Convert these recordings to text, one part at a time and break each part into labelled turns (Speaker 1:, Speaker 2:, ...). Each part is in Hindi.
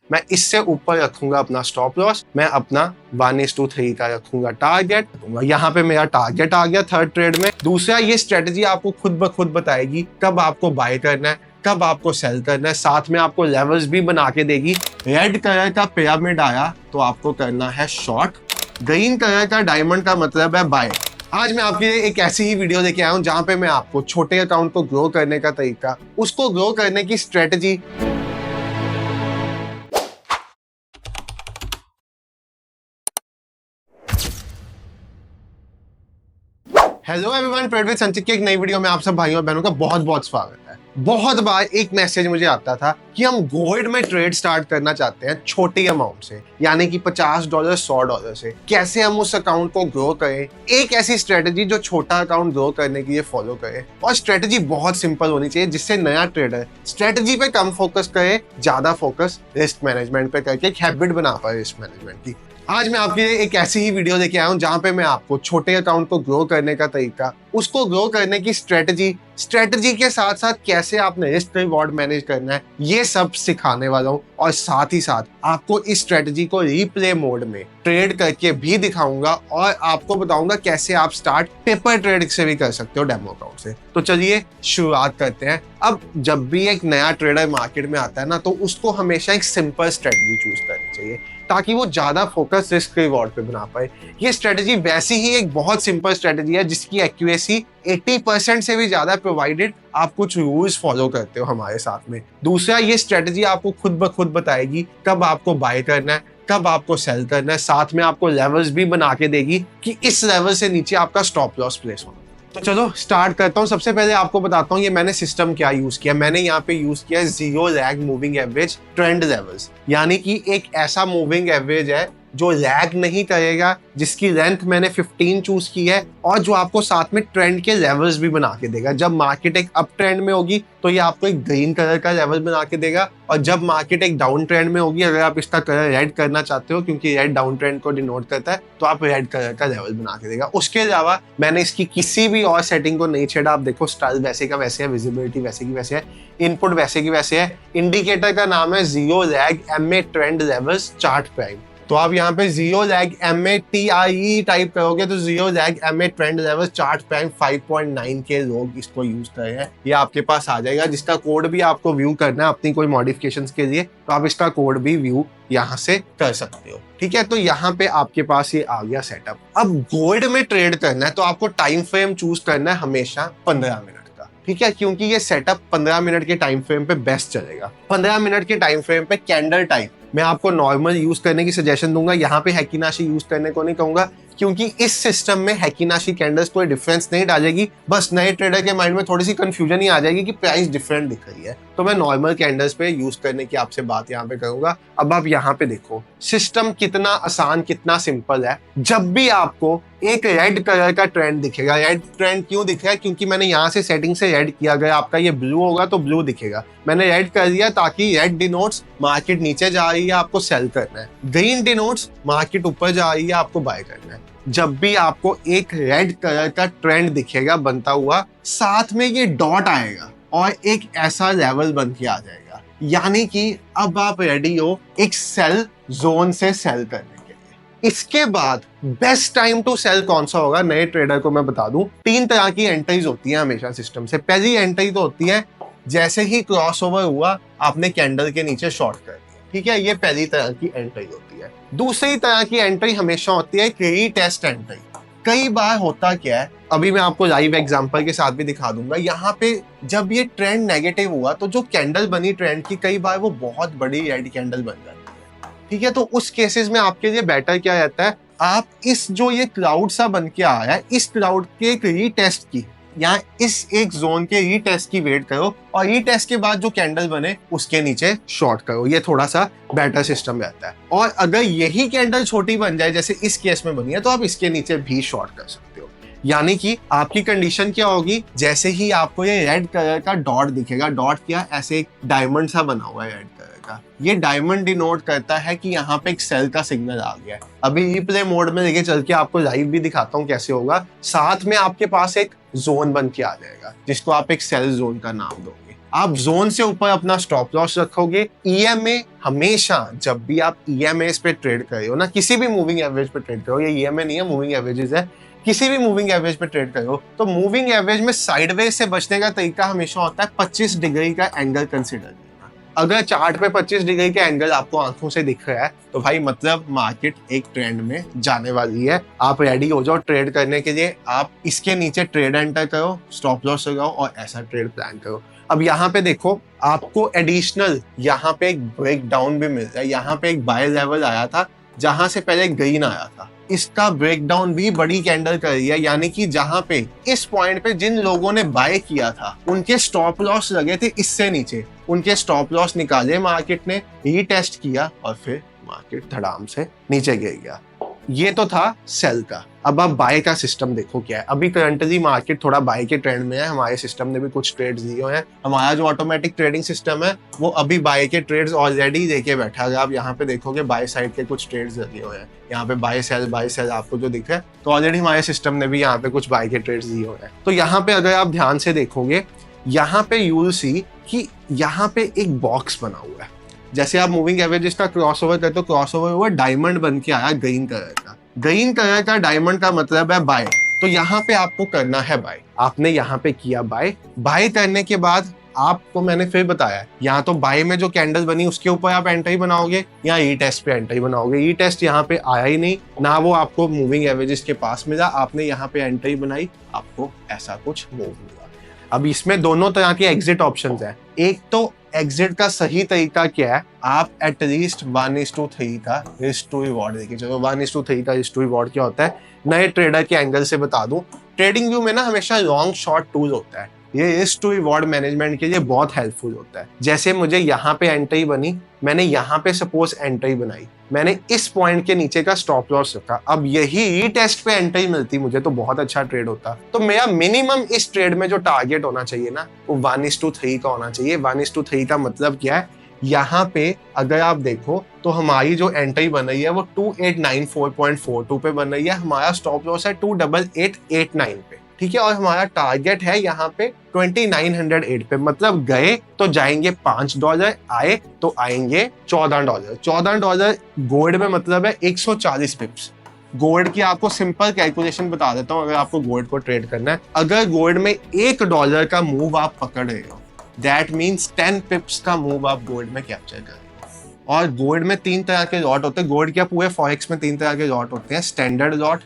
Speaker 1: मैं इससे ऊपर रखूंगा अपना स्टॉप लॉस, मैं अपना 1:3 का रखूंगा टारगेट। यहाँ पे मेरा टारगेट आ गया थर्ड ट्रेड में। दूसरा, ये स्ट्रेटजी आपको खुद ब खुद बताएगी कब आपको बाय करना है, कब आपको सेल करना है, साथ में आपको लेवल्स भी बना के देगी। रेड कलर का पिरामिड आया तो आपको करना है शॉर्ट, ग्रीन कलर का डायमंड का मतलब है बाय। आज मैं आपके लिए एक ऐसी ही वीडियो लेके आया हूं जहां पे मैं आपको छोटे अकाउंट को ग्रो करने का तरीका, उसको ग्रो करने की strategy. Hello everyone, trade with संचित की एक नई वीडियो में आप सब भाइयों और बहनों का बहुत बहुत स्वागत है। बहुत बार एक मैसेज मुझे आता था कि हम गोल्ड में ट्रेड स्टार्ट करना चाहते हैं छोटी अमाउंट से, यानी कि $50 $100 से। कैसे हम उस अकाउंट को ग्रो करें, एक ऐसी स्ट्रेटजी जो छोटा अकाउंट ग्रो करने के लिए फॉलो करे। और स्ट्रेटजी बहुत सिंपल होनी चाहिए जिससे नया ट्रेडर स्ट्रेटजी पे कम फोकस करे, ज्यादा फोकस रिस्क मैनेजमेंट पे करके एक हैबिट बना पाए रिस्क मैनेजमेंट की। आज मैं आपके लिए एक ऐसी ही वीडियो लेके आया हूं जहां पे मैं आपको छोटे अकाउंट को ग्रो करने का तरीका, उसको ग्रो करने की स्ट्रेटजी के साथ साथ कैसे आपने रिस्क रिवॉर्ड मैनेज करना है, ये सब सिखाने वाला हूं। और साथ ही साथ आपको इस स्ट्रेटजी को रिप्ले मोड में ट्रेड करके भी दिखाऊंगा और आपको बताऊंगा कैसे आप स्टार्ट पेपर ट्रेड से भी कर सकते हो डेमो अकाउंट से। तो चलिए शुरुआत करते हैं। अब जब भी एक नया ट्रेडर मार्केट में आता है ना, तो उसको हमेशा एक सिंपल स्ट्रेटजी चूज करनी चाहिए ताकि वो ज्यादा फोकस रिस्क रिवॉर्ड पे बना पाए। ये स्ट्रेटजी वैसी ही एक बहुत सिंपल स्ट्रेटजी है जिसकी एक्यूरेसी 80% से भी ज्यादा, प्रोवाइडेड आप कुछ रूल्स फॉलो करते हो हमारे साथ में। दूसरा, ये स्ट्रेटजी आपको खुद ब खुद बताएगी कब आपको बाय करना है, कब आपको सेल करना है, साथ में आपको लेवल्स भी बना के देगी कि इस लेवल से नीचे आपका स्टॉप लॉस प्लेस होना। तो चलो स्टार्ट करता हूँ। सबसे पहले आपको बताता हूँ ये मैंने सिस्टम क्या यूज किया। मैंने यहाँ पे यूज किया zero lag moving average trend levels, यानी कि एक ऐसा मूविंग एवरेज है जो लैग नहीं करेगा, जिसकी लेंथ मैंने 15 चूज की है और जो आपको साथ में ट्रेंड के लेवल्स भी बना के देगा। जब मार्केट एक अप ट्रेंड में होगी तो ये आपको एक ग्रीन कलर का लेवल बना के देगा, और जब मार्केट एक डाउन ट्रेंड में होगी, अगर आप इसका कलर रेड करना चाहते हो क्योंकि रेड डाउन ट्रेंड को डिनोट करता है, तो आप रेड कलर का लेवल बना के देगा। उसके अलावा मैंने इसकी किसी भी और सेटिंग को नहीं छेड़ा। आप देखो स्टाइल वैसे का वैसे है, विजिबिलिटी वैसे की वैसे है, इनपुट वैसे की वैसे है। इंडिकेटर का नाम है zero lag MA trend levels chart prime. तो आप यहाँ पे zero lag MA TRE type करोगे तो zero lag MA trend level chart prime 5.9 के लोग इसको यूज कर रहे हैं, ये आपके पास आ जाएगा। जिसका कोड भी आपको व्यू करना है अपनी कोई मॉडिफिकेशंस के लिए, तो आप इसका कोड भी व्यू यहाँ से कर सकते हो। ठीक है, तो यहाँ पे आपके पास ये आ गया सेटअप। अब गोल्ड में ट्रेड करना है तो आपको टाइम फ्रेम चूज करना है हमेशा 15 मिनट का। ठीक है, क्योंकि ये सेटअप 15 मिनट के टाइम फ्रेम पे बेस्ट चलेगा। 15 मिनट के टाइम फ्रेम पे कैंडल टाइम मैं आपको नॉर्मल यूज करने की सजेशन दूंगा। यहाँ पे हेकिनाशी यूज करने को नहीं कहूंगा, क्योंकि इस सिस्टम में हेकिनाशी कैंडल्स कोई डिफरेंस नहीं डालेगी। बस नए ट्रेडर के माइंड में थोड़ी सी कंफ्यूजन ही आ जाएगी कि प्राइस डिफरेंट दिख रही है। तो मैं नॉर्मल कैंडल्स पे यूज करने की आपसे बात यहाँ पे करूंगा। अब आप यहाँ पे देखो सिस्टम कितना आसान, कितना सिंपल है। जब भी आपको एक रेड कलर का ट्रेंड दिखेगा, रेड ट्रेंड क्यों दिख रहा है, क्योंकि मैंने यहाँ से सेटिंग से रेड किया गया। आपका ये ब्लू होगा तो ब्लू दिखेगा, मैंने रेड कर दिया ताकि रेड डिनोट्स मार्केट नीचे जा रही है, आपको सेल करना है। ग्रीन डिनोट्स मार्केट ऊपर जा रही है, आपको बाय करना है। जब भी आपको एक रेड कलर का ट्रेंड दिखेगा बनता हुआ, साथ में ये डॉट आएगा और एक ऐसा लेवल बन के आ जाएगा, यानी कि अब आप रेडी हो एक सेल जोन से सेल करने के लिए। इसके बाद बेस्ट टाइम टू सेल कौन सा होगा, नए ट्रेडर को मैं बता दूं, 3 तरह की एंट्रीज होती हैं हमेशा सिस्टम से। पहली एंट्री तो होती है जैसे ही क्रॉसओवर हुआ आपने कैंडल के नीचे शॉर्ट कर दिया। ठीक है, ये पहली तरह की एंट्री होती है। दूसरी तरह की एंट्री हमेशा होती है रीटेस्ट एंट्री। कई बार होता क्या है, अभी मैं आपको लाइव एग्जांपल के साथ भी दिखा दूंगा। यहाँ पे जब ये ट्रेंड नेगेटिव हुआ तो जो कैंडल बनी ट्रेंड की, कई बार वो बहुत बड़ी रेड कैंडल बन जाती है। ठीक है, तो उस केसेस में आपके लिए बेटर क्या रहता है, आप इस जो ये क्लाउड सा बन के आ रहा है, इस क्लाउड के एक रीटेस्ट की या इस एक जोन के रीटेस्ट की वेट करो, और रीटेस्ट के बाद जो कैंडल बने उसके नीचे शॉर्ट करो। ये थोड़ा सा बेटर सिस्टम रहता है। और अगर यही कैंडल छोटी बन जाए जैसे इस केस में बनी है, तो आप इसके नीचे भी शॉर्ट कर सकते हो। यानी कि आपकी कंडीशन क्या होगी, जैसे ही आपको ये रेड कलर का डॉट दिखेगा, डॉट क्या, ऐसे एक डायमंड सा बना हुआ है रेड कलर का, ये डायमंड डिनोट करता है कि यहाँ पे एक सेल का सिग्नल आ गया है। अभी रिप्ले मोड में लेके चल के आपको लाइव भी दिखाता हूँ कैसे होगा। साथ में आपके पास एक जोन बन के आ जाएगा जिसको आप एक सेल जोन का नाम दोगे। आप जोन से ऊपर अपना स्टॉप लॉस रखोगे। ईएमए हमेशा जब भी आप ईएमए पे ट्रेड कर रहे हो ना, किसी भी मूविंग एवरेज पे ट्रेड करो, ये ईएमए नहीं है, मूविंग एवरेजेस है, किसी भी मूविंग एवरेज पे ट्रेड करो, तो मूविंग एवरेज में साइडवेज से बचने का तरीका हमेशा होता है 25 डिग्री का एंगल कंसिडर करना। अगर चार्ट पे 25 डिग्री का एंगल आपको आंखों से दिख रहा है तो भाई मतलब मार्केट एक ट्रेंड में जाने वाली है। आप रेडी हो जाओ ट्रेड करने के लिए। आप इसके नीचे ट्रेड एंटर करो, स्टॉप लॉस लगाओ और ऐसा ट्रेड प्लान करो। अब यहाँ पे देखो, आपको एडिशनल यहाँ पे एक ब्रेक डाउन भी मिल रहा है। यहाँ पे एक बाय लेवल आया था जहां से पहले ग्रीन आया था, इसका ब्रेकडाउन भी बड़ी कैंडल कर रही है, यानी कि जहां पे इस पॉइंट पे जिन लोगों ने बाय किया था उनके स्टॉप लॉस लगे थे इससे नीचे, उनके स्टॉप लॉस निकाले मार्केट ने, रीटेस्ट किया और फिर मार्केट धड़ाम से नीचे गिर गया। ये तो था सेल का। अब आप बाय का सिस्टम देखो क्या है। अभी करंटली मार्केट थोड़ा बाय के ट्रेंड में है, हमारे सिस्टम ने भी कुछ ट्रेड्स दिए हैं। हमारा जो ऑटोमेटिक ट्रेडिंग सिस्टम है वो अभी बाय के ट्रेड्स ऑलरेडी देके बैठा है। आप यहाँ पे देखोगे बाय साइड के कुछ ट्रेड्स लगे हुए हैं, यहाँ पे बाय सेल आपको जो दिख रहा है, तो ऑलरेडी हमारे सिस्टम ने भी यहाँ पे कुछ बाय के ट्रेड्स दिए हुए हैं। तो यहाँ पे अगर आप ध्यान से देखोगे, यहाँ पे यू विल सी कि यहाँ पे एक बॉक्स बना हुआ है। जैसे आप मूविंग एवरेजेस का क्रॉसओवर करते हो, क्रॉसओवर हुआ डायमंड बन के आया ग्रीन कलर का। ग्रीन कलर का डायमंड का मतलब है बाय। तो यहाँ पे आपको करना है बाय। आपने यहाँ पे किया बाय। बाय करने के बाद आपको मैंने फिर बताया, यहाँ तो बाय में जो कैंडल बनी उसके ऊपर आप एंट्री बनाओगे या ई टेस्ट पे एंट्री बनाओगे। ई टेस्ट यहाँ पे आया ही नहीं, ना वो आपको मूविंग एवरेजेस के पास मिला। आपने यहाँ पे एंट्री बनाई, आपको ऐसा कुछ मूव मिला। अब इसमें दोनों तरह के एग्जिट ऑप्शंस हैं। एक तो एग्जिट का सही तरीका क्या है, आप एटलीस्ट 1:3 का रिस्क टू रिवॉर्ड देखिए। चलो 1:3 का रिस्क टू रिवॉर्ड क्या होता है, नए ट्रेडर के एंगल से बता दूं। ट्रेडिंग व्यू में ना हमेशा लॉन्ग शॉर्ट टूल होता है, ये रिस्क टू रिवॉर्ड मैनेजमेंट के लिए बहुत हेल्पफुल होता है। जैसे मुझे यहाँ पे एंट्री बनी, मैंने यहाँ पे सपोज एंट्री बनाई, मैंने इस पॉइंट के नीचे का स्टॉप लॉस रखा। अब यही टेस्ट पे एंट्री मिलती मुझे तो बहुत अच्छा ट्रेड होता। तो मेरा मिनिमम इस ट्रेड में जो टारगेट होना चाहिए ना, वो 1:3 का होना चाहिए। 1:3 का मतलब क्या है, यहाँ पे अगर आप देखो तो हमारी जो एंट्री बन रही है वो 2894.42 पे बन रही है। हमारा स्टॉप लॉस है 28889 पे, ठीक है। और हमारा टारगेट है यहाँ पे 2908 पे। मतलब गए तो जाएंगे $5, आए तो आएंगे $14। $14 गोल्ड में मतलब है 140 पिप्स। गोल्ड की आपको सिंपल कैलकुलेशन बता देता हूँ, अगर आपको गोल्ड को ट्रेड करना है। अगर गोल्ड में $1 का मूव आप पकड़ रहे हो, दैट मीन्स 10 पिप्स का मूव आप गोल्ड में कैप्चर कर रहे हो। और गोल्ड में 3 तरह के लॉट होते हैं। गोल्ड क्या पूरे फॉरेक्स में 3 तरह के लॉट होते हैं। स्टैंडर्ड लॉट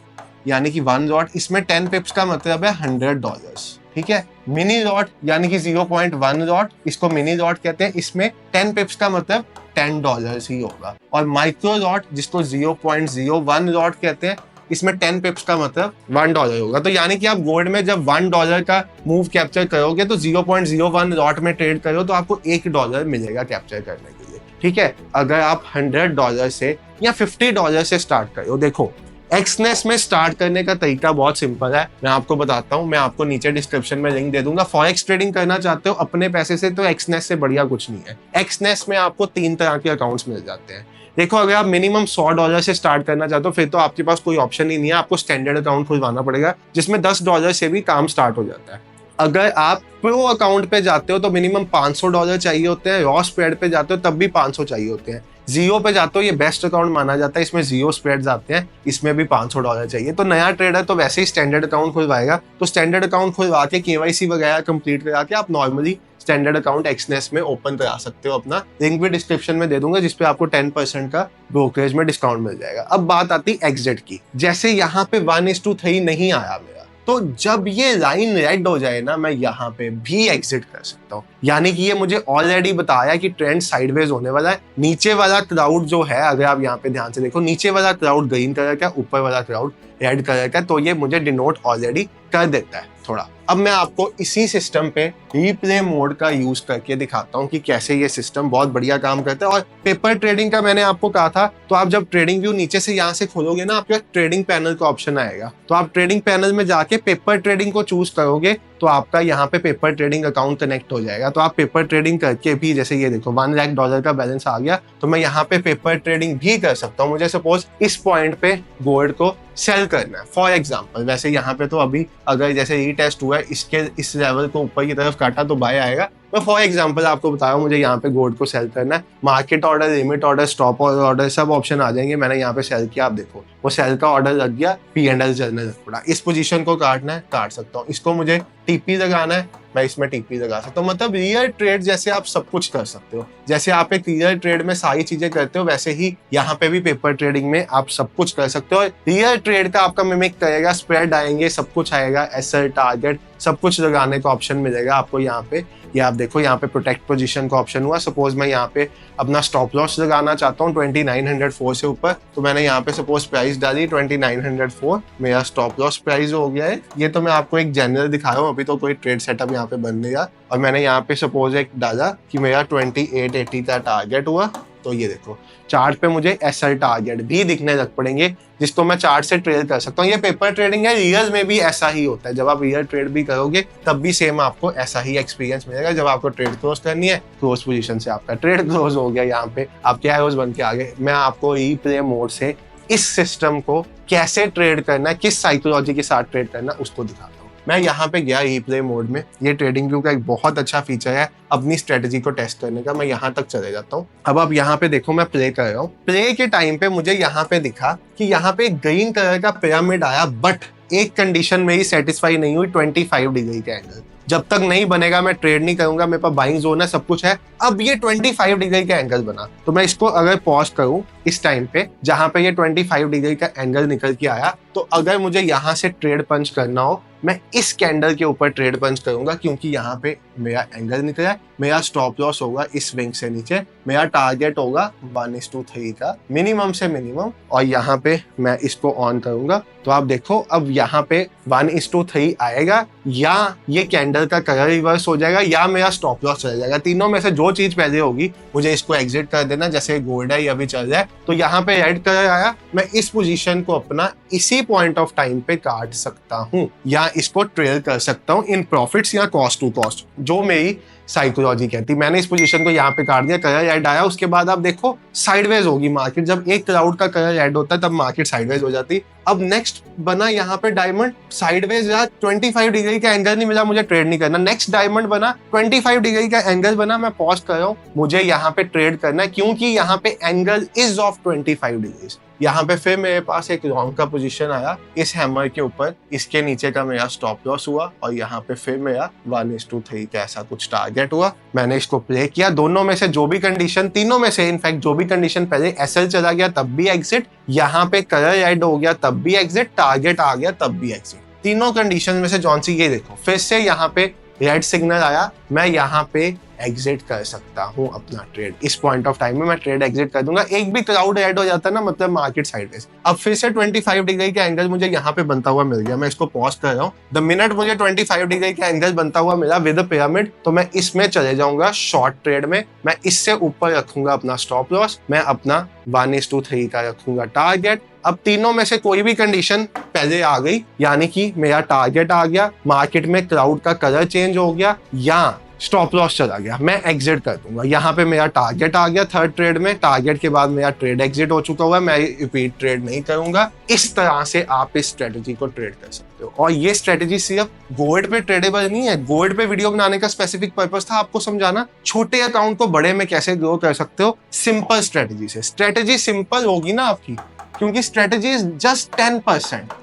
Speaker 1: यानी कि 1 लॉट, इसमें 10 पिप्स का मतलब है $100, ठीक है। मिनी लॉट यानी कि 0.1 लॉट, इसको मिनी लॉट कहते हैं, इसमें 10 पिप्स का मतलब $10 ही होगा। और माइक्रो लॉट जिसको 0.01 लॉट कहते हैं, इसमें 10 पिप्स का मतलब $1 होगा। तो यानी कि आप गोल्ड में जब $1 का मूव कैप्चर करोगे तो 0.01 लॉट में ट्रेड करो तो आपको $1 मिलेगा कैप्चर करने के लिए, ठीक है। अगर आप $100 से या $50 से स्टार्ट करो, देखो एक्सनेस में स्टार्ट करने का तरीका बहुत सिंपल है, मैं आपको बताता हूँ। मैं आपको नीचे डिस्क्रिप्शन में लिंक दे दूंगा। फॉरेक्स ट्रेडिंग करना चाहते हो अपने पैसे से तो एक्सनेस से बढ़िया कुछ नहीं है। एक्सनेस में आपको 3 तरह के अकाउंट्स मिल जाते हैं। देखो अगर आप मिनिमम $100 से स्टार्ट करना चाहते हो फिर तो आपके पास कोई ऑप्शन ही नहीं है, आपको स्टैंडर्ड अकाउंट खुलवाना पड़ेगा जिसमें $10 से भी काम स्टार्ट हो जाता है। अगर आप प्रो अकाउंट पे जाते हो तो मिनिमम $500 चाहिए होते हैं। रॉ स्प्रेड पे जाते हो तब भी 500 चाहिए होते हैं। जियो पे जाते हो, ये बेस्ट अकाउंट माना जाता है, इसमें जियो स्प्रेड्स आते हैं, इसमें भी $500 चाहिए। तो नया ट्रेडर तो वैसे ही स्टैंडर्ड अकाउंट खुलवाएगा, तो स्टैंडर्ड अकाउंट खुलवा के KYC वगैरह कंप्लीट करा के आप नॉर्मली स्टैंडर्ड अकाउंट एक्सनेस में ओपन करा सकते हो अपना। लिंक भी डिस्क्रिप्शन में दे दूंगा जिसपे आपको 10% का ब्रोकरेज में डिस्काउंट मिल जाएगा। अब बात आती एग्जिट की। जैसे यहाँ पे 1:3 नहीं आया मेरा, तो जब ये लाइन रेड हो जाए ना, मैं यहाँ पे भी एग्जिट कर सकता हूँ। यानी कि ये मुझे ऑलरेडी बताया कि ट्रेंड साइडवेज होने वाला है। नीचे वाला क्राउड जो है, अगर आप यहाँ पे ध्यान से देखो, नीचे वाला क्राउड ग्रीन कलर का, ऊपर वाला क्राउड रेड कलर का, तो ये मुझे डिनोट ऑलरेडी कर देता है थोड़ा। अब मैं आपको इसी सिस्टम पे रीप्ले मोड का यूज करके दिखाता हूँ कि कैसे ये सिस्टम बहुत बढ़िया काम करता है। और पेपर ट्रेडिंग का मैंने आपको कहा था, तो आप जब ट्रेडिंग व्यू नीचे से यहाँ से खोलोगे ना, आपके ट्रेडिंग पैनल का ऑप्शन आएगा, तो आप ट्रेडिंग पैनल में जाके पेपर ट्रेडिंग को चूज करोगे तो आपका यहाँ पे पेपर ट्रेडिंग अकाउंट कनेक्ट हो जाएगा। तो आप पेपर ट्रेडिंग करके भी, जैसे ये देखो $1 लाख का बैलेंस आ गया, तो मैं यहाँ पे पेपर ट्रेडिंग भी कर सकता हूँ। मुझे सपोज इस पॉइंट पे गोल्ड को सेल करना है फॉर एग्जाम्पल। वैसे यहाँ पे तो अभी अगर जैसे रीटेस्ट हुआ है, इसके इस लेवल को ऊपर की तरफ काटा तो बाय आएगा, मैं फॉर एग्जांपल आपको बता रहा हूँ, मुझे यहाँ पे गोल्ड को सेल करना है, market order, limit order, stop order सब ऑप्शन आ जाएंगे। मैंने यहाँ पे सेल किया, आप देखो वो सेल का ऑर्डर लग गया, P&L चलने लग पड़ा। इस पोजीशन को काटना है, काट सकता हूँ। इसको मुझे टीपी लगाना है, मैं इसमें टीपी लगा सकता हूँ। मतलब रियल ट्रेड जैसे आप सब कुछ कर सकते हो। जैसे आप एक रियल ट्रेड में सारी चीजें करते हो, वैसे ही यहाँ पे भी पेपर ट्रेडिंग में आप सब कुछ कर सकते हो। रियल ट्रेड का आपका मिमिक करेगा, स्प्रेड आएंगे, सब कुछ आएगा, एसएल, टारगेट सब कुछ लगाने का ऑप्शन मिलेगा आपको यहाँ पे। ये आप देखो यहाँ पे प्रोटेक्ट पोजीशन का ऑप्शन हुआ। सपोज मैं यहाँ पे अपना स्टॉप लॉस लगाना चाहता हूँ 2904 से ऊपर, तो मैंने यहाँ पे सपोज प्राइस डाली 2904, मेरा स्टॉप लॉस प्राइस हो गया है। ये तो मैं आपको एक जनरल दिखा रहा हूँ, अभी तो कोई ट्रेड सेटअप यहाँ पे बन गया। और मैंने यहाँ पे सपोज एक डाला कि मेरा 2880 का टारगेट हुआ, तो ये देखो चार्ट पे मुझे एसएल टारगेट भी दिखने लग पड़ेंगे, जिसको मैं चार्ट से ट्रेड कर सकता हूँ। ये पेपर ट्रेडिंग है, रियल में भी ऐसा ही होता है। जब आप रियल ट्रेड भी करोगे तब भी सेम आपको ऐसा ही एक्सपीरियंस मिलेगा। जब आपको ट्रेड क्लोज करनी है, क्लोज पोजीशन से आपका ट्रेड क्लोज हो गया, यहाँ पे आपके एरोज बन के आ गए। मैं आपको रीप्ले मोड से इस सिस्टम को कैसे ट्रेड करना है, किस साइकोलॉजी के साथ ट्रेड करना है, उसको दिखाता हूँ। मैं यहाँ पे गया रीप्ले मोड में। ये ट्रेडिंग व्यू का एक बहुत अच्छा फीचर है अपनी स्ट्रेटजी को टेस्ट करने का। मैं यहाँ तक चले जाता हूँ। अब आप यहाँ पे देखो, मैं प्ले कर रहा हूँ। प्ले के टाइम पे मुझे यहाँ पे दिखा कि यहाँ पे ग्रीन कलर का पिरामिड आया, बट एक कंडीशन मेरी सेटिस्फाई नहीं हुई, 25 डिग्री का एंगल। जब तक नहीं बनेगा मैं ट्रेड नहीं करूंगा, मेरे पास बाइंग जोन है, सब कुछ है। अब ये 25 डिग्री का एंगल बना, तो मैं इसको अगर पॉज करूं इस टाइम पे जहां पे ये 25 डिग्री का एंगल निकल के आया, तो अगर मुझे यहाँ से ट्रेड पंच करना हो, मैं इस कैंडल के ऊपर ट्रेड पंच करूंगा, क्योंकि यहाँ पे मेरा एंगल निकला है। मेरा स्टॉप लॉस होगा इस विंग से नीचे, मेरा टारगेट होगा 1:3 का मिनिमम से मिनिमम, और यहाँ पे मैं इसको ऑन करूंगा। तो आप देखो अब यहाँ पे 1:3 आएगा, या ये कैंडल का कलर रिवर्स हो जाएगा, या मेरा स्टॉप लॉस चला जाएगा। तीनों में से जो चीज पहले होगी मुझे इसको एग्जिट कर देना। जैसे गोल्ड है, ये अभी चल रहा है, तो यहाँ पे रेड कलर आया, मैं इस पोजीशन को अपना इसी पॉइंट ऑफ टाइम पे काट सकता हूँ, या इसको ट्रेल कर सकता हूँ इन प्रॉफिट्स या कॉस्ट टू कॉस्ट, जो मेरी साइकोलॉजी कहती। मैंने इस पोजीशन को यहाँ पे काट दिया, कलर रेड आया। उसके बाद आप देखो साइडवेज होगी मार्केट। जब एक क्लाउड का कलर रेड होता है तब मार्केट साइडवेज हो जाती। अब नेक्स्ट बना यहाँ पे डायमंड, साइडवेज या 25 डिग्री का एंगल नहीं मिला, मुझे ट्रेड नहीं करना। नेक्स्ट डायमंड बना, 25 डिग्री का एंगल बना, मैं पॉज कर रहा हूँ, मुझे यहाँ पे ट्रेड करना है, क्योंकि यहाँ पे एंगल इज ऑफ 25 डिग्री। यहाँ पे फिर मेरे पास एक लॉन्ग का पोजीशन आया इस हैमर के ऊपर, इसके नीचे का मेरा स्टॉप लॉस हुआ, और यहाँ पे फिर मेरा 1:3 का ऐसा कुछ टारगेट हुआ। मैंने इसको प्ले किया, दोनों में से जो भी कंडीशन, तीनों में से इनफैक्ट जो भी कंडीशन पहले एसएल चला गया तब भी एग्जिट, यहाँ पे कलर रेड हो गया तब भी एग्जिट, टारगेट आ गया तब भी एग्जिट। तीनों कंडीशन में से जौन सी, ये देखो फिर से यहाँ पे रेड सिग्नल आया, मैं यहाँ पे एग्जिट कर सकता हूँ अपना ट्रेड। इस पॉइंट ऑफ टाइम में मैं ट्रेड एग्जिट कर दूंगा। एक भी क्लाउड रेड हो जाता है ना, मतलब मार्केट साइडवेज। अब फिर से 25 डिग्री का एंगल मुझे यहाँ पे बनता हुआ मिल गया, मैं इसको पॉज कर रहा हूँ। द मिनट मुझे 25 डिग्री का एंगल बनता हुआ मिला विद पिरामिड, तो मैं इसमें चले जाऊंगा शॉर्ट ट्रेड में। मैं इससे ऊपर रखूंगा अपना स्टॉप लॉस, मैं अपना 1:3 का रखूंगा टारगेट। अब तीनों में से कोई भी कंडीशन पहले आ गई, यानी कि मेरा टारगेट आ गया, मार्केट में क्लाउड का कलर चेंज हो गया, या स्टॉप लॉस चला गया, मैं एग्जिट कर दूंगा। यहाँ पे मेरा टारगेट आ गया थर्ड ट्रेड में, टारगेट के बाद मेरा ट्रेड एग्जिट हो चुका हुआ है, मैं रिपीट ट्रेड नहीं करूंगा। इस तरह से आप इस स्ट्रेटजी को ट्रेड कर सकते हो। और ये स्ट्रेटजी सिर्फ गोल्ड पे ट्रेडेबल नहीं है। गोल्ड पे वीडियो बनाने का स्पेसिफिक पर्पस था आपको समझाना छोटे अकाउंट को बड़े में कैसे ग्रो कर सकते हो सिंपल स्ट्रेटजी से। स्ट्रेटजी सिंपल होगी ना आपकी, क्योंकि स्ट्रेटजी इज जस्ट 10%।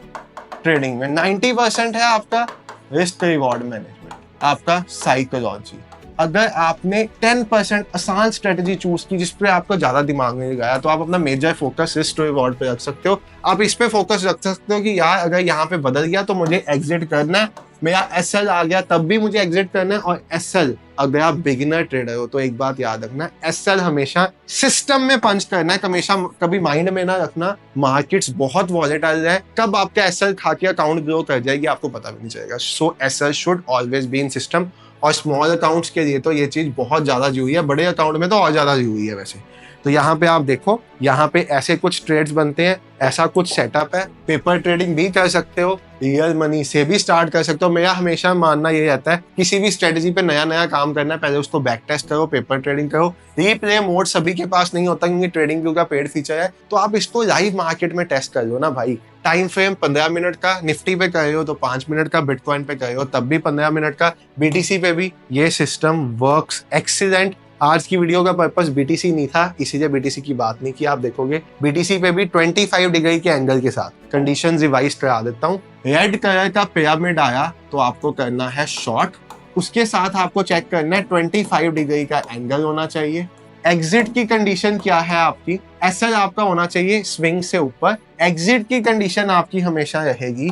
Speaker 1: ट्रेडिंग में 90% है आपका रिस्क रिवॉर्ड मैनेजमेंट, आपका साइकोलॉजी। अगर आपने 10% आसान स्ट्रेटजी चूज की जिस पे आपका ज्यादा दिमाग नहीं लगाया, तो आप अपना मेजर फोकस रिस्क रिवॉर्ड पे रख सकते हो। आप इस पे फोकस रख सकते हो कि यार अगर यहाँ पे बदल गया तो मुझे एग्जिट करना है, मेरा एसएल आ गया तब भी मुझे एग्जिट करना है। और एसएल, अगर आप बिगिनर ट्रेडर हो तो एक बात याद रखना, एसएल हमेशा सिस्टम में पंच करना है, हमेशा कभी माइंड में ना रखना मार्केट्स बहुत वॉलेटाइल है, कब आपका एसएल खा के अकाउंट ग्रो कर जाएगी आपको पता भी नहीं चलेगा। So SL should always be in system. और स्मॉल अकाउंट्स के लिए तो ये चीज बहुत ज्यादा जरूरी है, बड़े अकाउंट में तो और ज्यादा जरूरी है वैसे। तो यहाँ पे आप देखो, यहाँ पे ऐसे कुछ ट्रेड्स बनते हैं, ऐसा कुछ सेटअप है। पेपर ट्रेडिंग भी कर सकते हो, रियल मनी से भी स्टार्ट कर सकते हो। मेरा हमेशा मानना ये रहता है, किसी भी स्ट्रेटेजी पे नया नया काम करना है, पहले उसको बैक टेस्ट करो, पेपर ट्रेडिंग करो। रीप्ले मोड सभी के पास नहीं होता क्योंकि ट्रेडिंग व्यू का पेड फीचर है, तो आप इसको लाइव मार्केट में टेस्ट कर लो ना भाई। टाइम फ्रेम 15 मिनट का, निफ्टी पे कर रहे हो तो 5 मिनट का, बिटकॉइन पे कर रहे हो तब भी 15 मिनट का, बीटीसी पे भी ये सिस्टम वर्क्स एक्सीलेंट। आज की वीडियो का पर्पस बीटीसी नहीं था, इसीलिए बीटीसी की बात नहीं की। आप देखोगे बीटीसी पे भी 25 डिग्री के एंगल के साथ कंडीशन रिवाइज करा देता हूँ। रेड कलर का पिरामिड आया तो आपको करना है शॉर्ट, उसके साथ आपको चेक करना है 25 डिग्री का एंगल होना चाहिए। एग्जिट की कंडीशन क्या है आपकी, एसएल आपका होना चाहिए स्विंग से ऊपर। एग्जिट की कंडीशन आपकी हमेशा रहेगी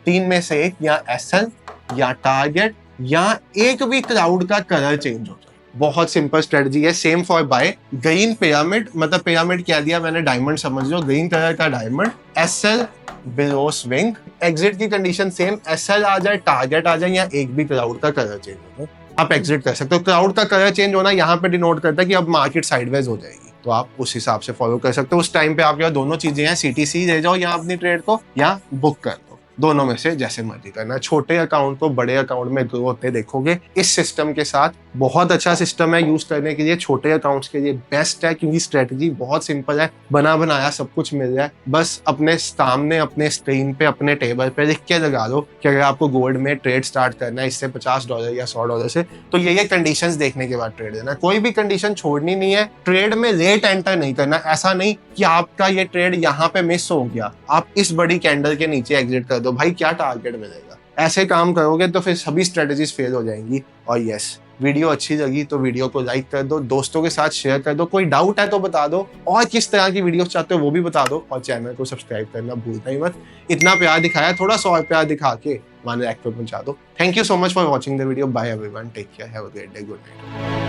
Speaker 1: 3 में से 1, या एसएल या टारगेट या एक भी क्राउड का कलर चेंज हो जाए। बहुत सिंपल स्ट्रेटजी है, same for buy. Green pyramid, मतलब पिरामिड क्या दिया मैंने, डायमंड समझ लो, ग्रीन कलर का diamond, SL below swing. Exit की कंडीशन सेम, एसएल आ जाए, टारगेट आ जाए या एक भी क्राउड का कलर चेंज हो जाए, आप एग्जिट कर सकते हो। क्राउड का कलर चेंज होना यहाँ पे डिनोट करता है कि अब मार्केट साइडवेज हो जाएगी, तो आप उस हिसाब से फॉलो कर सकते हो। उस टाइम पे आपके पास दोनों चीजें हैं, सीटीसी ले जाओ यहाँ अपनी ट्रेड को, या बुक कर दो, दोनों में से जैसे मर्जी करना। छोटे अकाउंट को बड़े अकाउंट में ग्रो होते देखोगे इस सिस्टम के साथ। बहुत अच्छा सिस्टम है यूज करने के लिए, छोटे अकाउंट्स के लिए बेस्ट है क्योंकि स्ट्रेटजी बहुत सिंपल है, बना बनाया सब कुछ मिल रहा है। बस अपने सामने, अपने स्क्रीन पे, अपने टेबल पे लिख के लगा दो कि अगर आपको गोल्ड में ट्रेड स्टार्ट करना है इससे $50 या $100 से, तो ये कंडीशंस देखने के बाद ट्रेड देना। कोई भी कंडीशन छोड़नी नहीं है। ट्रेड में लेट एंटर नहीं करना, ऐसा नहीं कि आपका ये ट्रेड यहाँ पे मिस हो गया, आप इस बड़ी कैंडल के नीचे एग्जिट कर दो, भाई क्या टारगेट मिलेगा। ऐसे काम करोगे तो फिर सभी स्ट्रेटजीज फेल हो जाएंगी। और यस, वीडियो अच्छी लगी तो वीडियो को लाइक कर दो, दोस्तों के साथ शेयर कर दो, कोई डाउट है तो बता दो, और किस तरह की वीडियो चाहते हो वो भी बता दो, और चैनल को सब्सक्राइब करना भूलना ही मत। इतना प्यार दिखाया, थोड़ा सा और प्यार दिखा के माने एक्टिव पहुंचा दो। Thank you so much for watching the video. Bye everyone, take care, have a great day, good night.